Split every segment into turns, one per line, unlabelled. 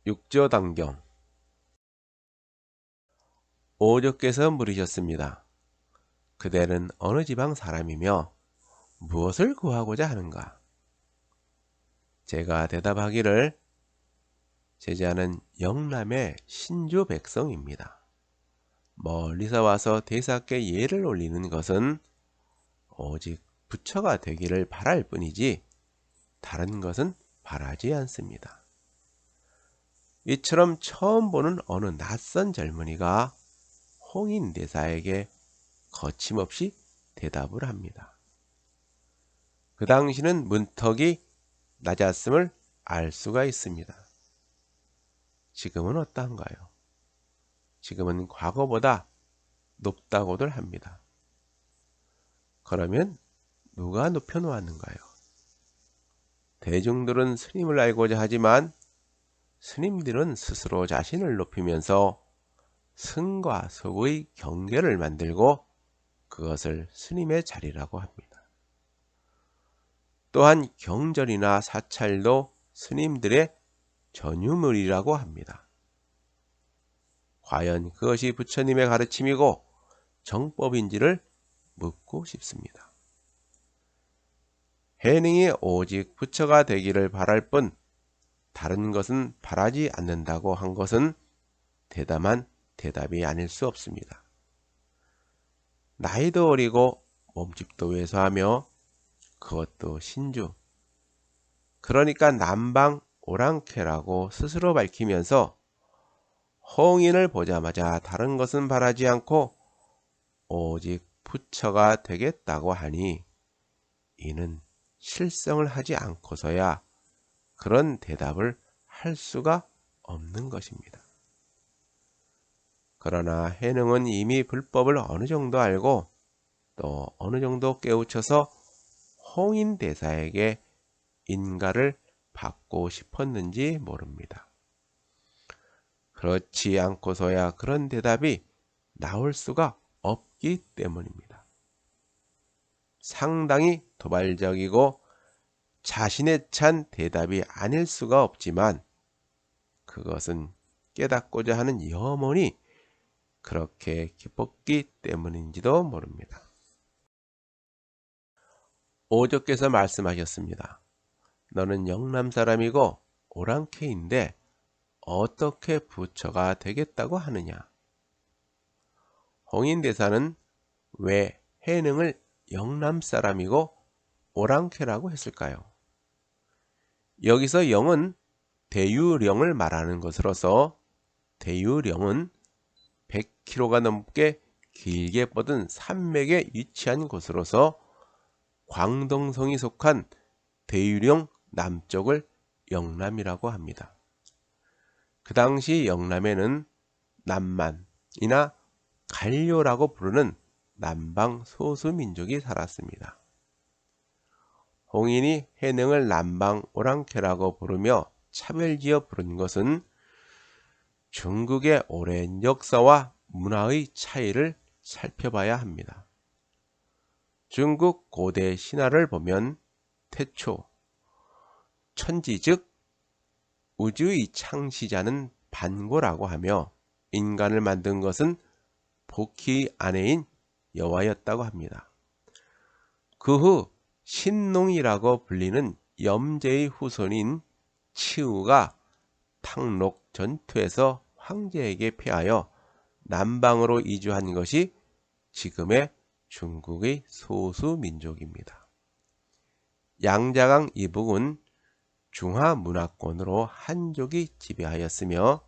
육조단경. 오조께서 물으셨습니다. 그대는 어느 지방 사람이며 무엇을 구하고자 하는가? 제가 대답하기를 제자는 영남의 신주 백성입니다. 멀리서 와서 대사께 예를 올리는 것은 오직 부처가 되기를 바랄 뿐이지 다른 것은 바라지 않습니다. 이처럼 처음 보는 어느 낯선 젊은이가 홍인대사에게 거침없이 대답을 합니다. 그 당시는 문턱이 낮았음을 알 수가 있습니다. 지금은 어떠한가요? 지금은 과거보다 높다고들 합니다. 그러면 누가 높여놓았는가요? 대중들은 스님을 알고자 하지만 스님들은 스스로 자신을 높이면서 승과 속의 경계를 만들고 그것을 스님의 자리라고 합니다. 또한 경전이나 사찰도 스님들의 전유물이라고 합니다. 과연 그것이 부처님의 가르침이고 정법인지를 묻고 싶습니다. 해능이 오직 부처가 되기를 바랄 뿐 다른 것은 바라지 않는다고 한 것은 대담한 대답이 아닐 수 없습니다. 나이도 어리고 몸집도 왜소하며 그것도 신주, 그러니까 남방 오랑캐라고 스스로 밝히면서 홍인을 보자마자 다른 것은 바라지 않고 오직 부처가 되겠다고 하니 이는 실성을 하지 않고서야 그런 대답을 할 수가 없는 것입니다. 그러나 해능은 이미 불법을 어느 정도 알고 또 어느 정도 깨우쳐서 홍인대사에게 인가를 받고 싶었는지 모릅니다. 그렇지 않고서야 그런 대답이 나올 수가 없기 때문입니다. 상당히 도발적이고 자신에 찬 대답이 아닐 수가 없지만 그것은 깨닫고자 하는 염원이 그렇게 깊었기 때문인지도 모릅니다. 오조께서 말씀하셨습니다. 너는 영남 사람이고 오랑캐인데 어떻게 부처가 되겠다고 하느냐? 홍인대사는 왜 해능을 영남 사람이고 오랑캐라고 했을까요? 여기서 영은 대유령을 말하는 것으로서 대유령은 100km가 넘게 길게 뻗은 산맥에 위치한 곳으로서 광동성이 속한 대유령 남쪽을 영남이라고 합니다. 그 당시 영남에는 남만이나 갈료라고 부르는 남방 소수민족이 살았습니다. 홍인이 해능을 남방 오랑캐라고 부르며 차별지어 부른 것은 중국의 오랜 역사와 문화의 차이를 살펴봐야 합니다. 중국 고대 신화를 보면 태초, 천지 즉 우주의 창시자는 반고라고 하며 인간을 만든 것은 복희의 아내인 여와였다고 합니다. 그 후 신농이라고 불리는 염제의 후손인 치우가 탕록 전투에서 황제에게 패하여 남방으로 이주한 것이 지금의 중국의 소수민족입니다. 양자강 이북은 중화문화권으로 한족이 지배하였으며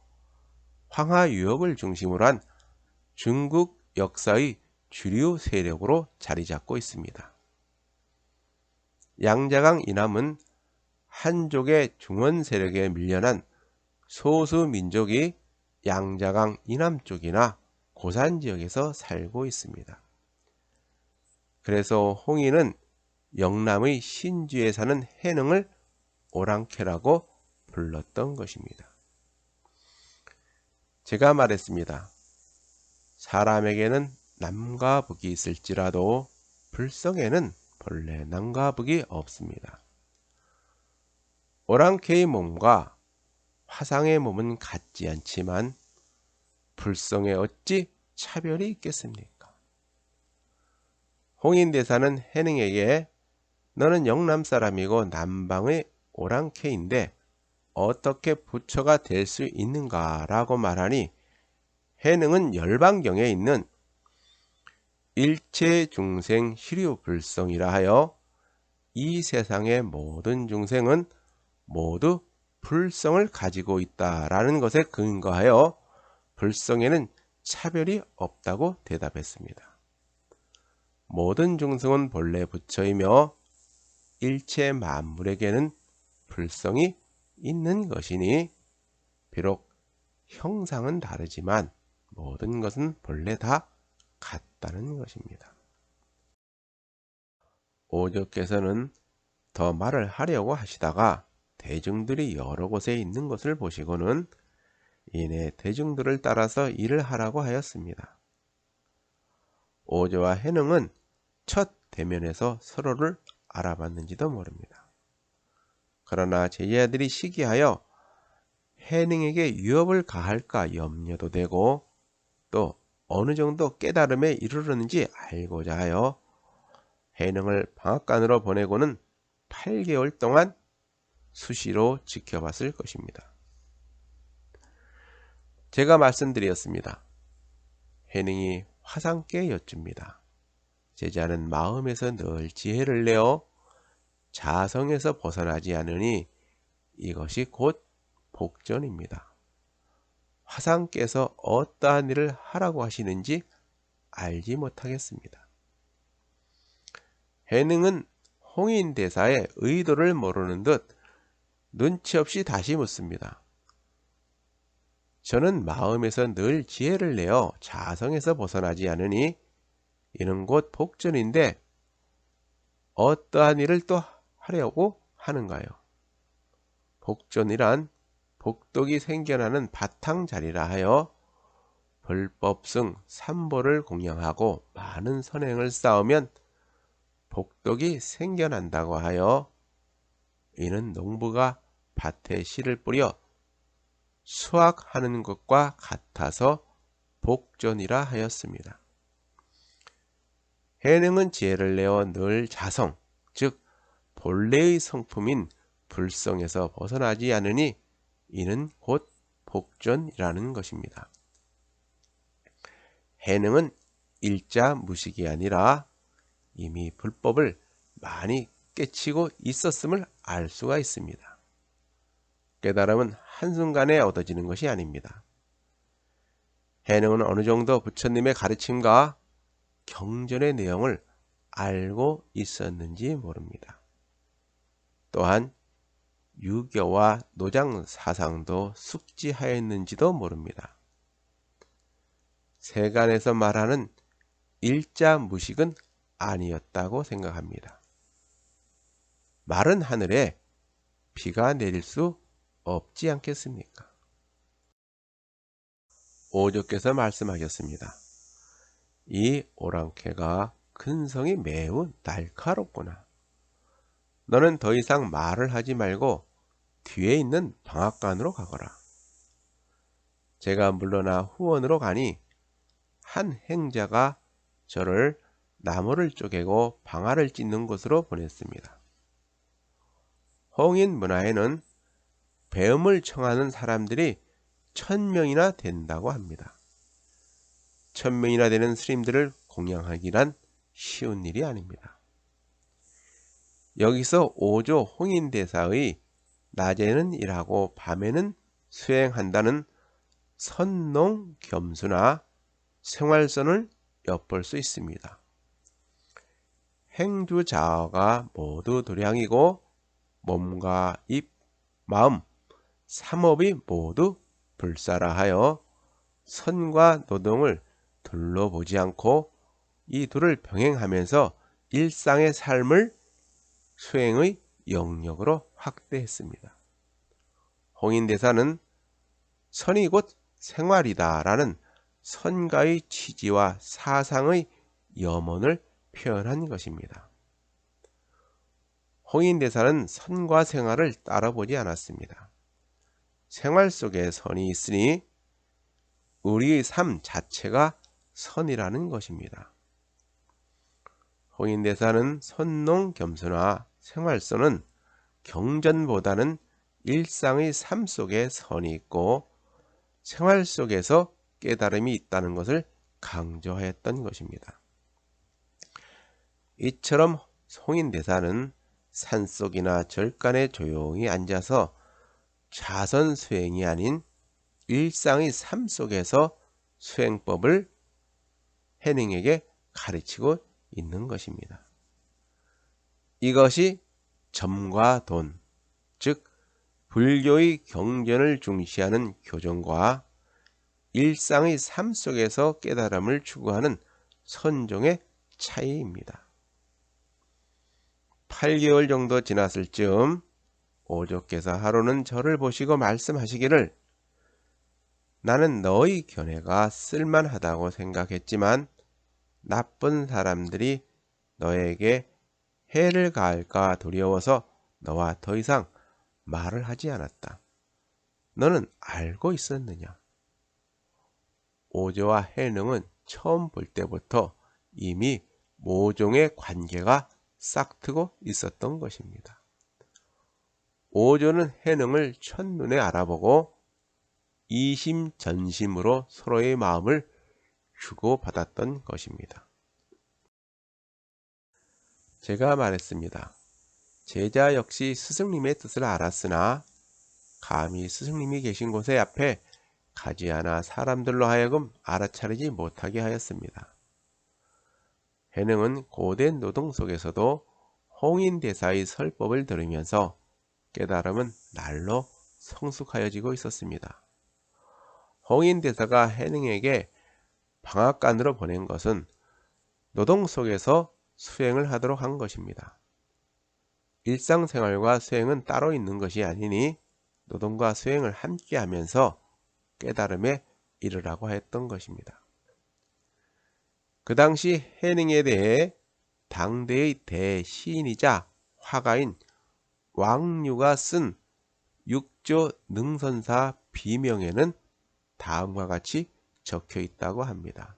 황하 유역을 중심으로 한 중국 역사의 주류 세력으로 자리잡고 있습니다. 양자강 이남은 한족의 중원 세력에 밀려난 소수민족이 양자강 이남 쪽이나 고산 지역에서 살고 있습니다. 그래서 홍인은 영남의 신주에 사는 해능을 오랑캐라고 불렀던 것입니다. 제가 말했습니다. 사람에게는 남과 북이 있을지라도 불성에는 본래 남과 북이 없습니다. 오랑캐의 몸과 화상의 몸은 같지 않지만 불성에 어찌 차별이 있겠습니까? 홍인대사는 해능에게 너는 영남 사람이고 남방의 오랑캐인데 어떻게 부처가 될 수 있는가 라고 말하니 해능은 열반경에 있는 일체 중생 희류불성이라 하여 이 세상의 모든 중생은 모두 불성을 가지고 있다라는 것에 근거하여 불성에는 차별이 없다고 대답했습니다. 모든 중생은 본래 부처이며 일체 만물에게는 불성이 있는 것이니 비록 형상은 다르지만 모든 것은 본래 다 같다는 것입니다. 오조께서는 더 말을 하려고 하시다가 대중들이 여러 곳에 있는 것을 보시고는 이내 대중들을 따라서 일을 하라고 하였습니다. 오조와 해능은 첫 대면에서 서로를 알아봤는지도 모릅니다. 그러나 제자들이 시기하여 해능에게 위협을 가할까 염려도 되고 또 어느 정도 깨달음에 이르렀는지 알고자 하여 해능을 방앗간으로 보내고는 8개월 동안 수시로 지켜봤을 것입니다. 제가 말씀드렸습니다. 해능이 화상께 여쭙니다. 제자는 마음에서 늘 지혜를 내어 자성에서 벗어나지 않으니 이것이 곧 복전입니다. 화상께서 어떠한 일을 하라고 하시는지 알지 못하겠습니다. 해능은 홍인대사의 의도를 모르는 듯 눈치 없이 다시 묻습니다. 저는 마음에서 늘 지혜를 내어 자성에서 벗어나지 않으니 이는 곧 복전인데 어떠한 일을 또 하려고 하는가요? 복전이란 복덕이 생겨나는 바탕자리라 하여 불법승 삼보를 공양하고 많은 선행을 쌓으면 복덕이 생겨난다고 하여 이는 농부가 밭에 씨를 뿌려 수확하는 것과 같아서 복전이라 하였습니다. 해능은 지혜를 내어 늘 자성, 즉 본래의 성품인 불성에서 벗어나지 않으니 이는 곧 복전이라는 것입니다. 해능은 일자 무식이 아니라 이미 불법을 많이 깨치고 있었음을 알 수가 있습니다. 깨달음은 한순간에 얻어지는 것이 아닙니다. 해능은 어느 정도 부처님의 가르침과 경전의 내용을 알고 있었는지 모릅니다. 또한 유교와 노장 사상도 숙지하였는지도 모릅니다. 세간에서 말하는 일자 무식은 아니었다고 생각합니다. 마른 하늘에 비가 내릴 수 없지 않겠습니까? 오조께서 말씀하셨습니다. 이 오랑캐가 근성이 매우 날카롭구나. 너는 더 이상 말을 하지 말고 뒤에 있는 방앗간으로 가거라. 제가 물러나 후원으로 가니 한 행자가 저를 나무를 쪼개고 방아를 찢는 곳으로 보냈습니다. 홍인 문화에는 배음을 청하는 사람들이 1000명이나 된다고 합니다. 1000명이나 되는 스님들을 공양하기란 쉬운 일이 아닙니다. 여기서 오조 홍인대사의 낮에는 일하고 밤에는 수행한다는 선농 겸수나 생활선을 엿볼 수 있습니다. 행주자어가 모두 도량이고 몸과 입, 마음, 삼업이 모두 불사라 하여 선과 노동을 둘러보지 않고 이 둘을 병행하면서 일상의 삶을 수행의 영역으로 확대했습니다. 홍인대사는 선이 곧 생활이다 라는 선가의 취지와 사상의 염원을 표현한 것입니다. 홍인대사는 선과 생활을 따라보지 않았습니다. 생활 속에 선이 있으니 우리의 삶 자체가 선이라는 것입니다. 홍인대사는 선농 겸손화 생활선은 경전보다는 일상의 삶 속에 선이 있고 생활 속에서 깨달음이 있다는 것을 강조하였던 것입니다. 이처럼 홍인대사는 산속이나 절간에 조용히 앉아서 자선 수행이 아닌 일상의 삶 속에서 수행법을 해능에게 가르치고 있는 것입니다. 이것이 점과 돈, 즉 불교의 경전을 중시하는 교정과 일상의 삶 속에서 깨달음을 추구하는 선종의 차이입니다. 8개월 정도 지났을 즈음 오조께서 하루는 저를 보시고 말씀하시기를 나는 너의 견해가 쓸만하다고 생각했지만 나쁜 사람들이 너에게 해를 가할까 두려워서 너와 더 이상 말을 하지 않았다. 너는 알고 있었느냐? 오조와 해능은 처음 볼 때부터 이미 모종의 관계가 싹트고 있었던 것입니다. 오조는 해능을 첫눈에 알아보고 이심전심으로 서로의 마음을 주고받았던 것입니다. 제가 말했습니다. 제자 역시 스승님의 뜻을 알았으나 감히 스승님이 계신 곳에 앞에 가지 않아 사람들로 하여금 알아차리지 못하게 하였습니다. 해능은 고된 노동 속에서도 홍인대사의 설법을 들으면서 깨달음은 날로 성숙하여지고 있었습니다. 홍인대사가 해능에게 방앗간으로 보낸 것은 노동 속에서 수행을 하도록 한 것입니다. 일상생활과 수행은 따로 있는 것이 아니니 노동과 수행을 함께 하면서 깨달음에 이르라고 했던 것입니다. 그 당시 해능에 대해 당대의 대시인이자 화가인 왕류가 쓴 육조 능선사 비명에는 다음과 같이 적혀 있다고 합니다.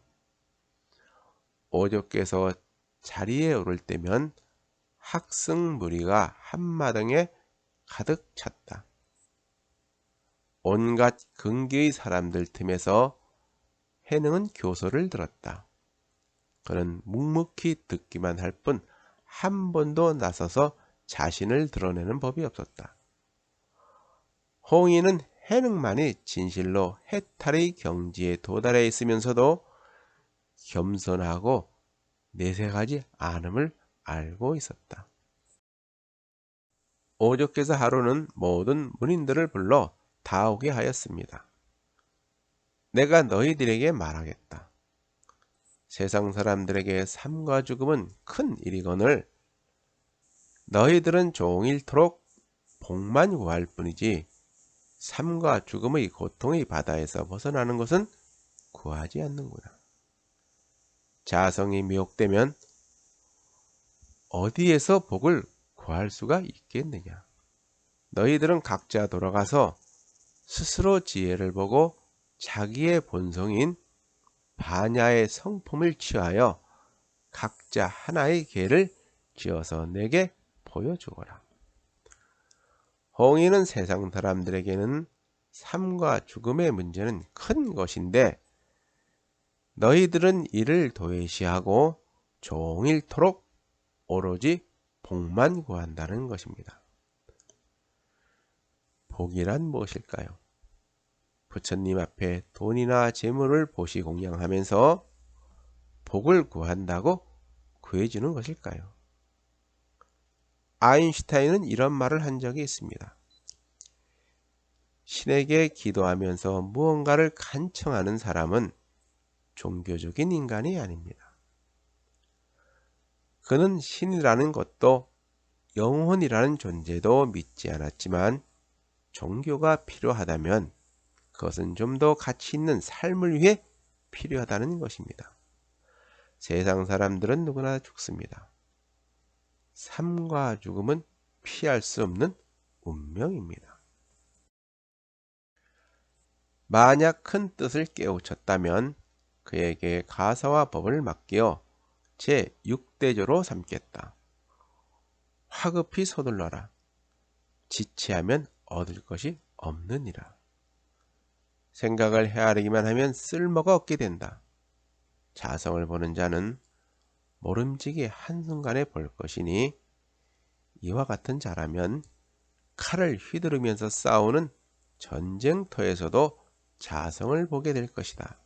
오조께서 자리에 오를 때면 학승 무리가 한마당에 가득 찼다. 온갖 근기의 사람들 틈에서 해능은 교소를 들었다. 그는 묵묵히 듣기만 할 뿐 한 번도 나서서 자신을 드러내는 법이 없었다. 홍인은 해능만이 진실로 해탈의 경지에 도달해 있으면서도 겸손하고 내색하지 않음을 알고 있었다. 오조께서 하루는 모든 문인들을 불러 다 오게 하였습니다. 내가 너희들에게 말하겠다. 세상 사람들에게 삶과 죽음은 큰 일이거늘 너희들은 종일토록 복만 구할 뿐이지 삶과 죽음의 고통의 바다에서 벗어나는 것은 구하지 않는구나. 자성이 미혹되면 어디에서 복을 구할 수가 있겠느냐. 너희들은 각자 돌아가서 스스로 지혜를 보고 자기의 본성인 반야의 성품을 취하여 각자 하나의 계를 지어서 내게 보여주거라. 홍인은 세상 사람들에게는 삶과 죽음의 문제는 큰 것인데 너희들은 이를 도외시하고 종일토록 오로지 복만 구한다는 것입니다. 복이란 무엇일까요? 부처님 앞에 돈이나 재물을 보시 공양하면서 복을 구한다고 구해주는 것일까요? 아인슈타인은 이런 말을 한 적이 있습니다. 신에게 기도하면서 무언가를 간청하는 사람은 종교적인 인간이 아닙니다. 그는 신이라는 것도 영혼이라는 존재도 믿지 않았지만 종교가 필요하다면 그것은 좀 더 가치 있는 삶을 위해 필요하다는 것입니다. 세상 사람들은 누구나 죽습니다. 삶과 죽음은 피할 수 없는 운명입니다. 만약 큰 뜻을 깨우쳤다면 그에게 가사와 법을 맡겨 제6대조로 삼겠다. 화급히 서둘러라. 지체하면 얻을 것이 없느니라. 생각을 헤아리기만 하면 쓸모가 없게 된다. 자성을 보는 자는 모름지기 한순간에 볼 것이니 이와 같은 자라면 칼을 휘두르면서 싸우는 전쟁터에서도 자성을 보게 될 것이다.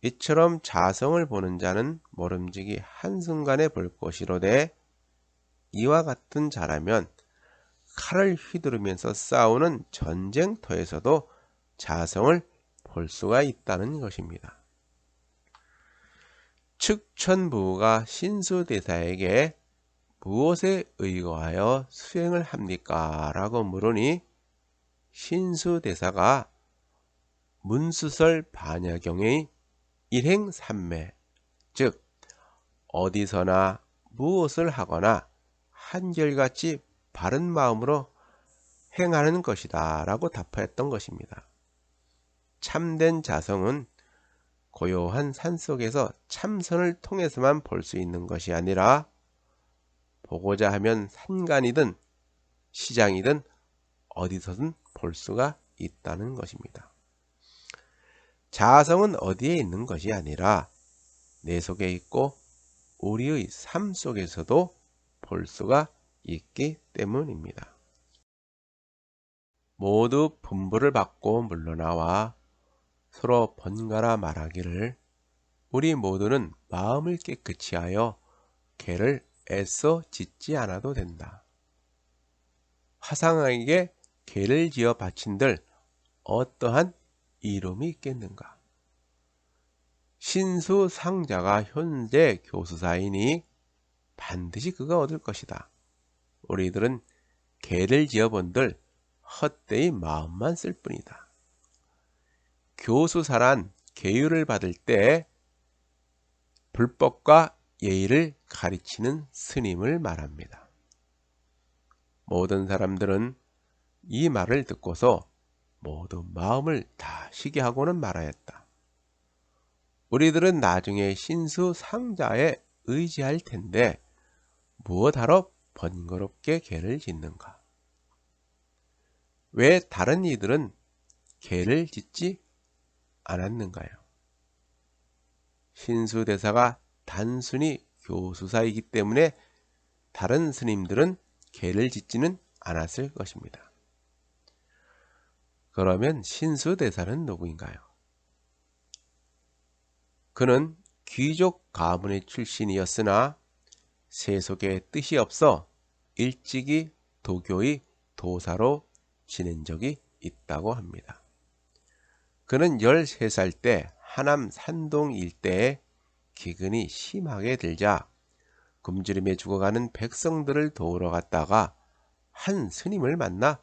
이처럼 자성을 보는 자는 모름지기 한순간에 볼 것이로되 이와 같은 자라면 칼을 휘두르면서 싸우는 전쟁터에서도 자성을 볼 수가 있다는 것입니다. 측천부가 신수대사에게 무엇에 의거하여 수행을 합니까? 라고 물으니 신수대사가 문수설 반야경의 일행삼매, 즉 어디서나 무엇을 하거나 한결같이 바른 마음으로 행하는 것이다 라고 답하였던 것입니다. 참된 자성은 고요한 산속에서 참선을 통해서만 볼 수 있는 것이 아니라 보고자 하면 산간이든 시장이든 어디서든 볼 수가 있다는 것입니다. 자성은 어디에 있는 것이 아니라 내 속에 있고 우리의 삶 속에서도 볼 수가 있기 때문입니다. 모두 분부를 받고 물러나와 서로 번갈아 말하기를 우리 모두는 마음을 깨끗이 하여 개를 애써 짓지 않아도 된다. 화상에게 개를 지어 바친들 어떠한 이름이 있겠는가? 신수상자가 현재 교수사이니 반드시 그가 얻을 것이다. 우리들은 개를 지어본들 헛되이 마음만 쓸 뿐이다. 교수사란 계율을 받을 때 불법과 예의를 가르치는 스님을 말합니다. 모든 사람들은 이 말을 듣고서 모두 마음을 다 쉬게 하고는 말하였다. 우리들은 나중에 신수상자에 의지할 텐데 무엇하러 번거롭게 개를 짓는가? 왜 다른 이들은 개를 짓지 않았는가요? 신수대사가 단순히 교수사이기 때문에 다른 스님들은 개를 짓지는 않았을 것입니다. 그러면 신수대사는 누구인가요? 그는 귀족 가문의 출신이었으나 세속에 뜻이 없어 일찍이 도교의 도사로 지낸 적이 있다고 합니다. 그는 13살 때 하남 산동 일대에 기근이 심하게 들자 굶주림에 죽어가는 백성들을 도우러 갔다가 한 스님을 만나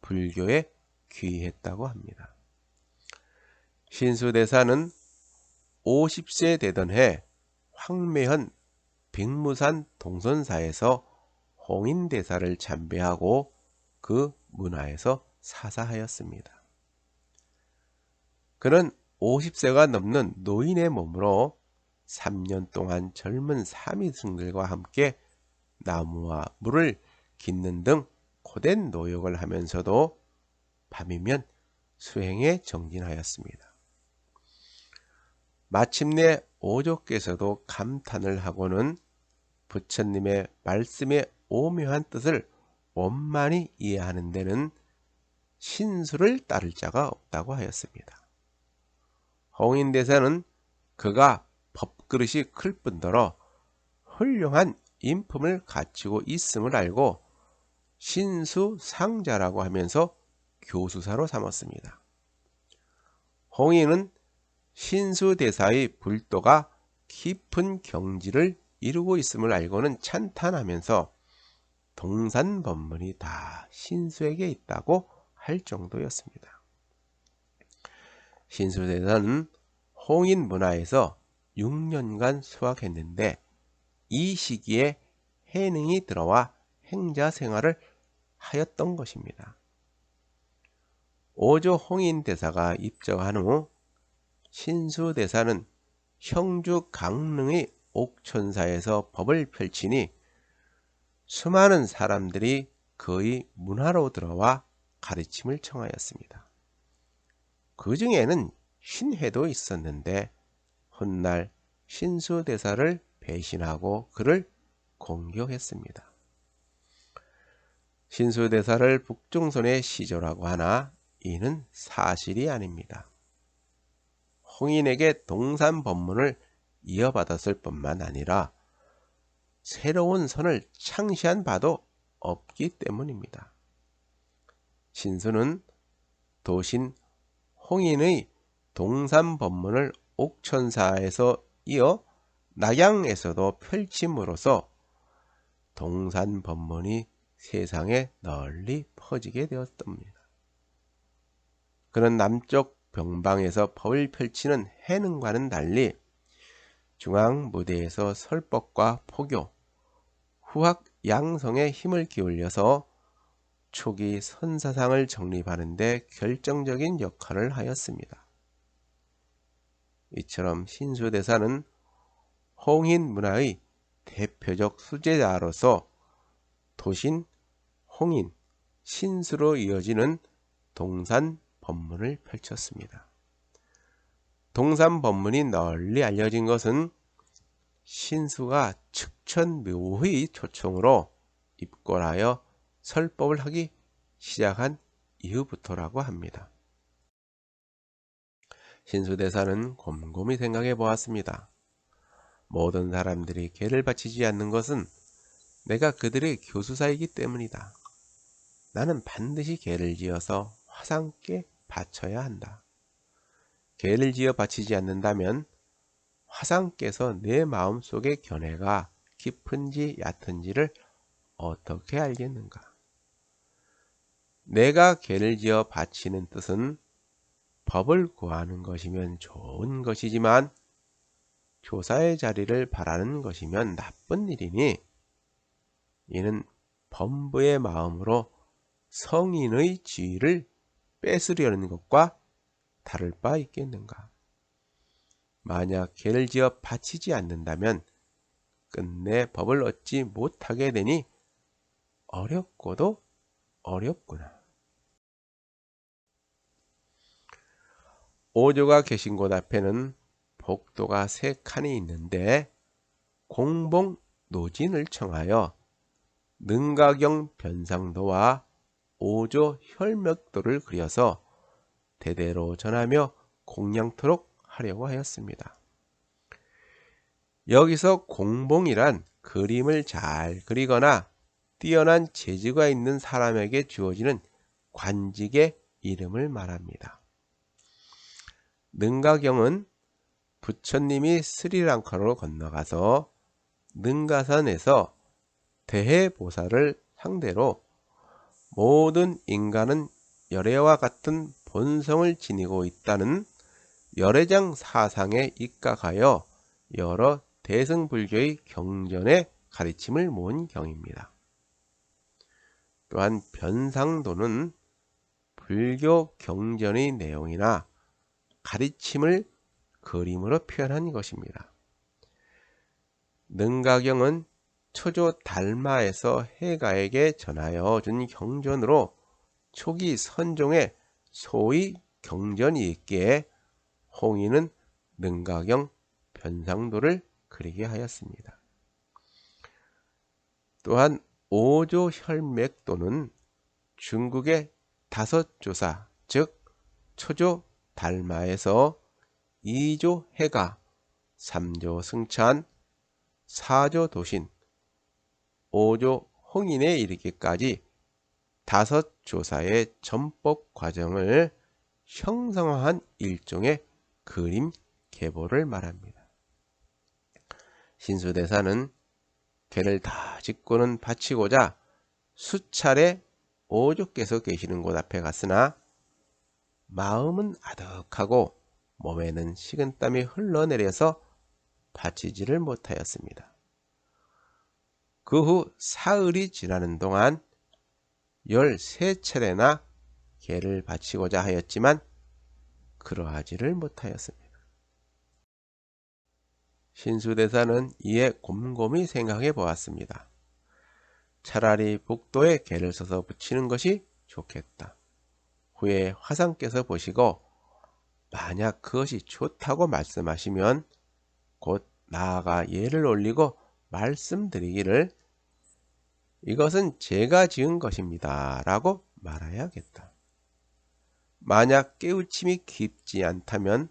불교에 귀했다고 합니다. 신수대사는 50세 되던 해 황매현 백무산 동선사에서 홍인대사를 참배하고 그 문화에서 사사하였습니다. 그는 50세가 넘는 노인의 몸으로 3년 동안 젊은 사미승들과 함께 나무와 물을 깃는 등 고된 노역을 하면서도 밤이면 수행에 정진하였습니다. 마침내 오족께서도 감탄을 하고는 부처님의 말씀의 오묘한 뜻을 원만히 이해하는 데는 신수를 따를 자가 없다고 하였습니다. 홍인대사는 그가 법그릇이 클 뿐더러 훌륭한 인품을 갖추고 있음을 알고 신수상자라고 하면서 교수사로 삼았습니다. 홍인은 신수대사의 불도가 깊은 경지를 이루고 있음을 알고는 찬탄하면서 동산법문이 다 신수에게 있다고 할 정도였습니다. 신수대사는 홍인 문화에서 6년간 수학했는데 이 시기에 해능이 들어와 행자 생활을 하였던 것입니다. 오조 홍인대사가 입적한 후 신수대사는 형주 강릉의 옥천사에서 법을 펼치니 수많은 사람들이 그의 문화로 들어와 가르침을 청하였습니다. 그 중에는 신회도 있었는데 훗날 신수대사를 배신하고 그를 공격했습니다. 신수대사를 북중선의 시조라고 하나 이는 사실이 아닙니다. 홍인에게 동산법문을 이어받았을 뿐만 아니라 새로운 선을 창시한 바도 없기 때문입니다. 신수는 도신 홍인의 동산법문을 옥천사에서 이어 낙양에서도 펼침으로써 동산법문이 세상에 널리 퍼지게 되었습니다. 그는 남쪽 병방에서 법을 펼치는 해능과는 달리 중앙 무대에서 설법과 포교, 후학 양성에 힘을 기울여서 초기 선사상을 정립하는 데 결정적인 역할을 하였습니다. 이처럼 신수대사는 홍인 문화의 대표적 수제자로서 도신, 홍인, 신수로 이어지는 동산 법문을 펼쳤습니다. 동산 법문이 널리 알려진 것은 신수가 측천묘의 초청으로 입궐하여 설법을 하기 시작한 이후부터라고 합니다. 신수대사는 곰곰이 생각해 보았습니다. 모든 사람들이 계를 바치지 않는 것은 내가 그들의 교수사이기 때문이다. 나는 반드시 계를 지어서 화상께 바쳐야 한다. 계를 지어 바치지 않는다면 화상께서 내 마음속의 견해가 깊은지 얕은지를 어떻게 알겠는가? 내가 계를 지어 바치는 뜻은 법을 구하는 것이면 좋은 것이지만 교사의 자리를 바라는 것이면 나쁜 일이니 이는 범부의 마음으로 성인의 지위를 뺏으려는 것과 다를 바 있겠는가? 만약 계를 지어 바치지 않는다면 끝내 법을 얻지 못하게 되니 어렵고도 어렵구나. 오조가 계신 곳 앞에는 복도가 3칸이 있는데 공봉 노진을 청하여 능가경 변상도와 오조 혈맥도를 그려서 대대로 전하며 공양토록 하려고 하였습니다. 여기서 공봉이란 그림을 잘 그리거나 뛰어난 재주가 있는 사람에게 주어지는 관직의 이름을 말합니다. 능가경은 부처님이 스리랑카로 건너가서 능가선에서 대해보살을 상대로 모든 인간은 열애와 같은 본성을 지니고 있다는 열애장 사상에 입각하여 여러 대승불교의 경전의 가르침을 모은 경입니다. 또한 변상도는 불교 경전의 내용이나 가르침을 그림으로 표현한 것입니다. 능가경은 초조 달마에서 해가에게 전하여 준 경전으로 초기 선종의 소위 경전이 있기에 홍인은 능가경 변상도를 그리게 하였습니다. 또한 오조 혈맥도는 중국의 5조사, 즉 초조 달마에서 2조 해가, 3조 승찬, 4조 도신, 5조 홍인에 이르기까지 5조사의 전법 과정을 형성한 일종의 그림 계보를 말합니다. 신수대사는 계를 다 짓고는 바치고자 수차례 오조께서 계시는 곳 앞에 갔으나 마음은 아득하고 몸에는 식은땀이 흘러내려서 바치지를 못하였습니다. 그 후 사흘이 지나는 동안 13차례나 개를 바치고자 하였지만 그러하지를 못하였습니다. 신수대사는 이에 곰곰이 생각해 보았습니다. 차라리 복도에 개를 써서 붙이는 것이 좋겠다. 후에 화상께서 보시고 만약 그것이 좋다고 말씀하시면 곧 나아가 예를 올리고 말씀드리기를 이것은 제가 지은 것입니다 라고 말해야겠다. 만약 깨우침이 깊지 않다면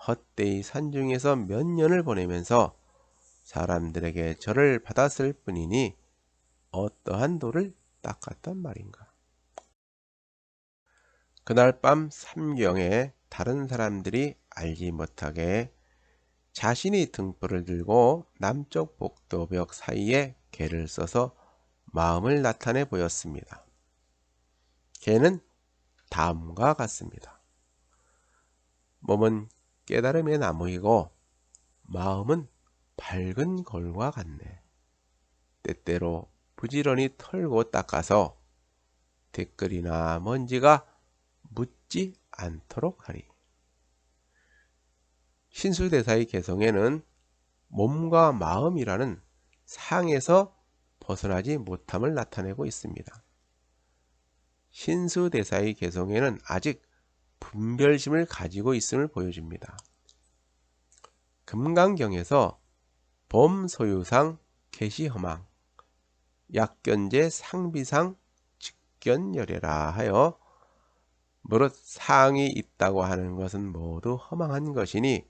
헛되이 산중에서 몇 년을 보내면서 사람들에게 절을 받았을 뿐이니 어떠한 도를 닦았단 말인가. 그날 밤 삼경에 다른 사람들이 알지 못하게 자신이 등불을 들고 남쪽 복도벽 사이에 개를 써서 마음을 나타내 보였습니다. 개는 다음과 같습니다. 몸은 깨달음의 나무이고 마음은 밝은 걸과 같네. 때때로 부지런히 털고 닦아서 댓글이나 먼지가 묻지 않도록 하리. 신수대사의 개성에는 몸과 마음이라는 상에서 벗어나지 못함을 나타내고 있습니다. 신수대사의 개성에는 아직 분별심을 가지고 있음을 보여줍니다. 금강경에서 범소유상 개시허망 약견제 상비상 직견열애라 하여 무릇 상이 있다고 하는 것은 모두 허망한 것이니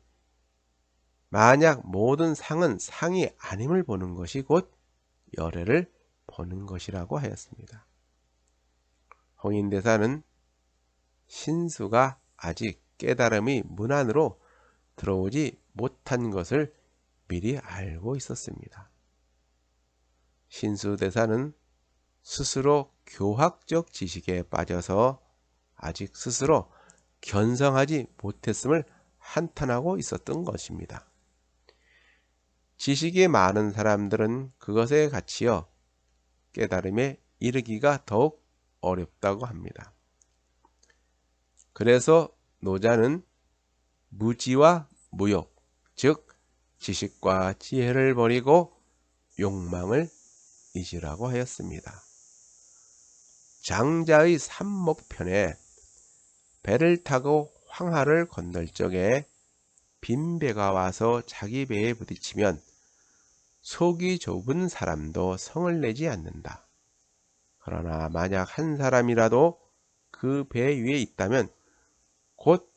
만약 모든 상은 상이 아님을 보는 것이 곧 열애를 보는 것이라고 하였습니다. 홍인대사는 신수가 아직 깨달음이 문 안으로 들어오지 못한 것을 미리 알고 있었습니다. 신수대사는 스스로 교학적 지식에 빠져서 아직 스스로 견성하지 못했음을 한탄하고 있었던 것입니다. 지식이 많은 사람들은 그것에 갇히어 깨달음에 이르기가 더욱 어렵다고 합니다. 그래서 노자는 무지와 무욕, 즉 지식과 지혜를 버리고 욕망을 잊으라고 하였습니다. 장자의 삼목편에 배를 타고 황하를 건널 적에 빈 배가 와서 자기 배에 부딪히면 속이 좁은 사람도 성을 내지 않는다. 그러나 만약 한 사람이라도 그 배 위에 있다면 곧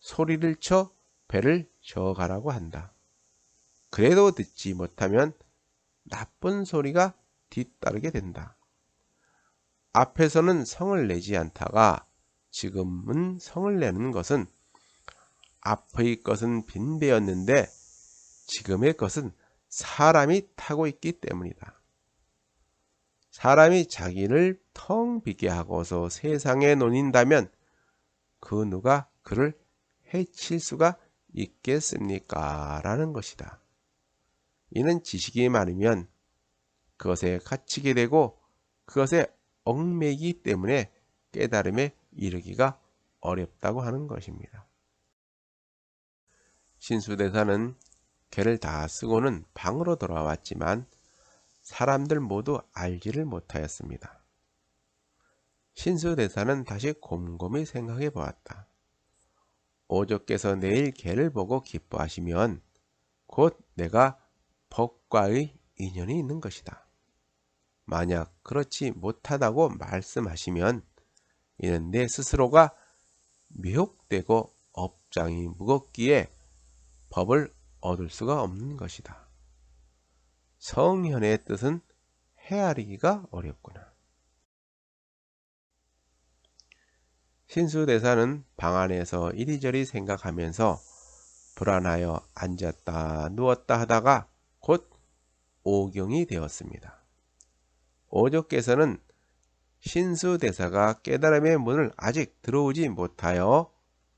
소리를 쳐 배를 저어가라고 한다. 그래도 듣지 못하면 나쁜 소리가 뒤따르게 된다. 앞에서는 성을 내지 않다가 지금은 성을 내는 것은 앞의 것은 빈 배였는데 지금의 것은 사람이 타고 있기 때문이다. 사람이 자기를 텅 비게 하고서 세상에 논인다면 그 누가 그를 해칠 수가 있겠습니까? 라는 것이다. 이는 지식이 많으면 그것에 갇히게 되고 그것에 얽매이기 때문에 깨달음에 이르기가 어렵다고 하는 것입니다. 신수대사는 개를 다 쓰고는 방으로 돌아왔지만 사람들 모두 알지를 못하였습니다. 신수대사는 다시 곰곰이 생각해 보았다. 오조께서 내일 개를 보고 기뻐하시면 곧 내가 법과의 인연이 있는 것이다. 만약 그렇지 못하다고 말씀하시면 이는 내 스스로가 미혹되고 업장이 무겁기에 법을 얻을 수가 없는 것이다. 성현의 뜻은 헤아리기가 어렵구나. 신수대사는 방 안에서 이리저리 생각하면서 불안하여 앉았다 누웠다 하다가 곧 오경이 되었습니다. 오조께서는 신수대사가 깨달음의 문을 아직 들어오지 못하여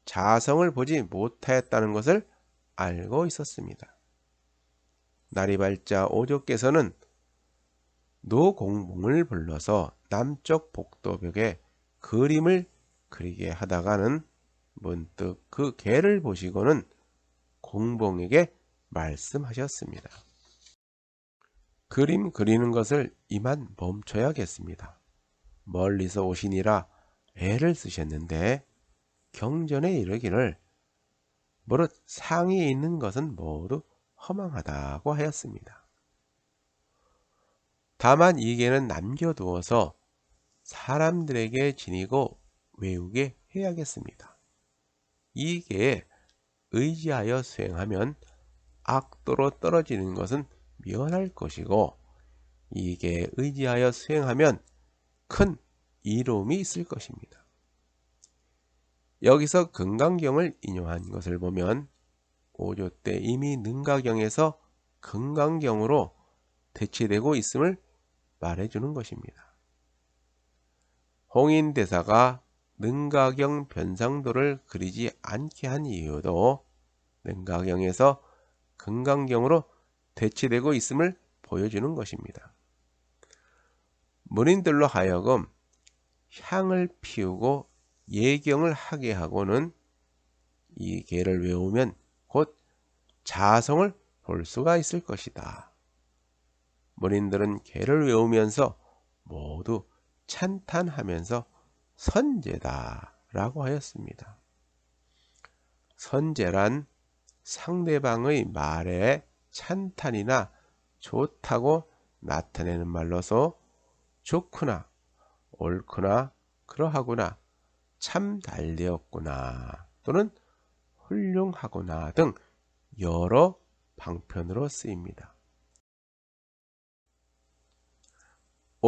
자성을 보지 못하였다는 것을 알고 있었습니다. 날이 밝자 오조께서는 노공봉을 불러서 남쪽 복도벽에 그림을 그리게 하다가는 문득 그 개를 보시고는 공봉에게 말씀하셨습니다. 그림 그리는 것을 이만 멈춰야겠습니다. 멀리서 오시니라 애를 쓰셨는데 경전에 이르기를 무릇 상이 있는 것은 모두 허망하다고 하였습니다. 다만 이 개는 남겨두어서 사람들에게 지니고 외우게 해야겠습니다. 이 개에 의지하여 수행하면 악도로 떨어지는 것은 면할 것이고 이 개에 의지하여 수행하면 큰 이로움이 있을 것입니다. 여기서 금강경을 인용한 것을 보면 5조 때 이미 능가경에서 금강경으로 대치되고 있음을 말해주는 것입니다. 홍인대사가 능가경 변상도를 그리지 않게 한 이유도 능가경에서 금강경으로 대치되고 있음을 보여주는 것입니다. 문인들로 하여금 향을 피우고 예경을 하게 하고는 이 개를 외우면 곧 자성을 볼 수가 있을 것이다. 문인들은 개를 외우면서 모두 찬탄하면서 선제다 라고 하였습니다. 선제란 상대방의 말에 찬탄이나 좋다고 나타내는 말로서 좋구나, 옳구나, 그러하구나, 참 잘되었구나 또는 훌륭하구나 등 여러 방편으로 쓰입니다.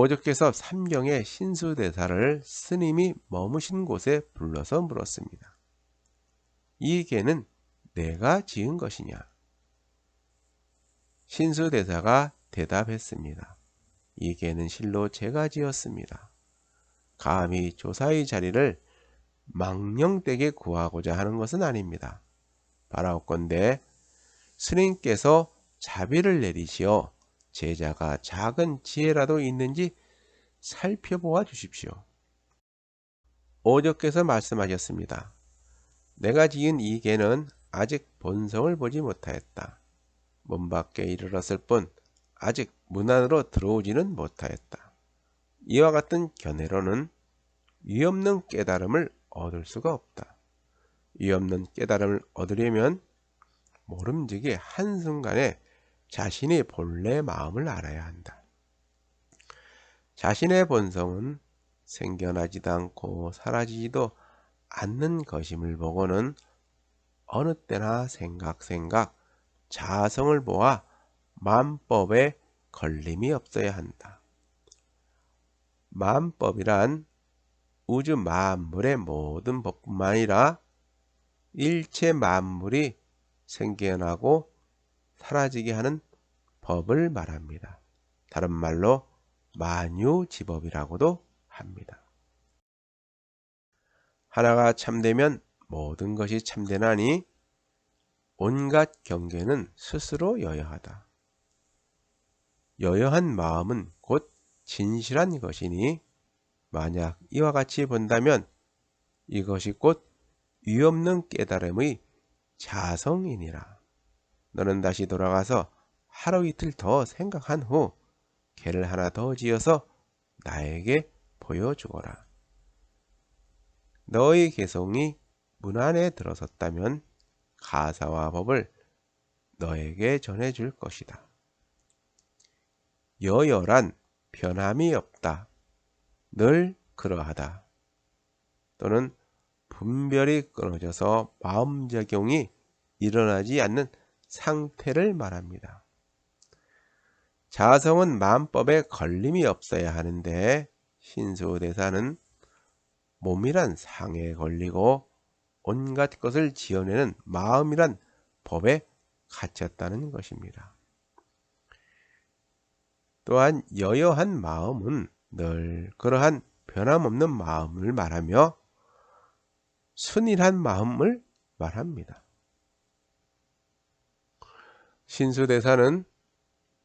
오죽해서 삼경의 신수대사를 스님이 머무신 곳에 불러서 물었습니다. 이 개는 내가 지은 것이냐? 신수대사가 대답했습니다. 이 개는 실로 제가 지었습니다. 감히 조사의 자리를 망령되게 구하고자 하는 것은 아닙니다. 바라옵건대 스님께서 자비를 내리시어 제자가 작은 지혜라도 있는지 살펴보아 주십시오. 오조께서 말씀하셨습니다. 내가 지은 이 개는 아직 본성을 보지 못하였다. 문 밖에 이르렀을 뿐 아직 문 안으로 들어오지는 못하였다. 이와 같은 견해로는 위없는 깨달음을 얻을 수가 없다. 위없는 깨달음을 얻으려면 모름지기 한순간에 자신의 본래 마음을 알아야 한다. 자신의 본성은 생겨나지도 않고 사라지지도 않는 것임을 보고는 어느 때나 생각 자성을 모아 만법에 걸림이 없어야 한다. 만법이란 우주 만물의 모든 법뿐만 아니라 일체 만물이 생겨나고 사라지게 하는 법을 말합니다. 다른 말로 만유지법이라고도 합니다. 하나가 참되면 모든 것이 참되나니 온갖 경계는 스스로 여여하다. 여여한 마음은 곧 진실한 것이니 만약 이와 같이 본다면 이것이 곧 위없는 깨달음의 자성이니라. 너는 다시 돌아가서 하루 이틀 더 생각한 후 개를 하나 더 지어서 나에게 보여주거라. 너의 개성이 문 안에 들어섰다면 가사와 법을 너에게 전해줄 것이다. 여여란 변함이 없다. 늘 그러하다. 또는 분별이 끊어져서 마음작용이 일어나지 않는 상태를 말합니다. 자성은 만법에 걸림이 없어야 하는데 신수대사는 몸이란 상에 걸리고 온갖 것을 지어내는 마음이란 법에 갇혔다는 것입니다. 또한 여여한 마음은 늘 그러한 변함없는 마음을 말하며 순일한 마음을 말합니다. 신수대사는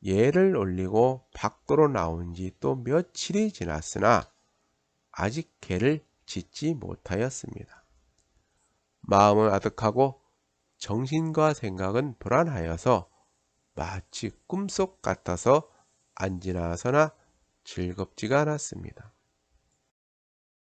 예를 올리고 밖으로 나온 지 또 며칠이 지났으나 아직 개를 짓지 못하였습니다. 마음은 아득하고 정신과 생각은 불안하여서 마치 꿈속 같아서 앉으나 서나 즐겁지가 않았습니다.